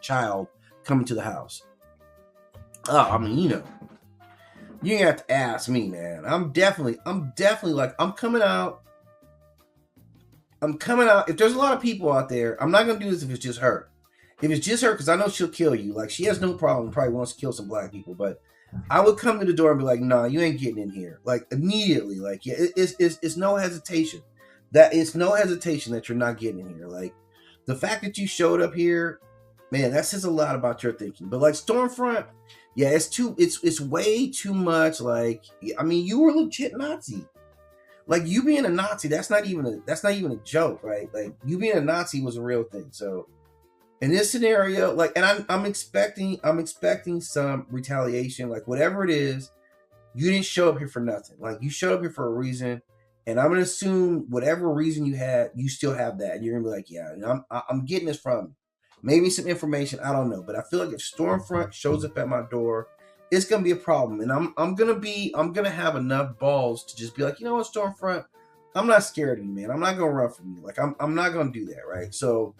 child coming to the house. Oh, I mean, you ain't have to ask me, man. I'm definitely like, I'm coming out. If there's a lot of people out there, I'm not gonna do this if it's just her. If it's just her, because I know she'll kill you. Like, she has no problem, probably wants to kill some black people, but I would come to the door and be like, "No, you ain't getting in here." Like, immediately, like, yeah, it's no hesitation. It's no hesitation that you're not getting in here. Like, the fact that you showed up here, man, that says a lot about your thinking. But like Stormfront, yeah, it's way too much. Like, I mean, you were a legit Nazi. Like, you being a Nazi, that's not even a joke, right? Like, you being a Nazi was a real thing. So in this scenario, like, and I'm expecting some retaliation, like, whatever it is. You didn't show up here for nothing. Like, you showed up here for a reason, and I'm gonna assume whatever reason you had, you still have that, and you're gonna be like, yeah, I'm getting this from you. Maybe some information, I don't know, but I feel like if Stormfront shows up at my door, it's gonna be a problem, and I'm gonna have enough balls to just be like, you know what, Stormfront, I'm not scared of you, man. I'm not gonna run from you. Like, I'm not gonna do that, right? So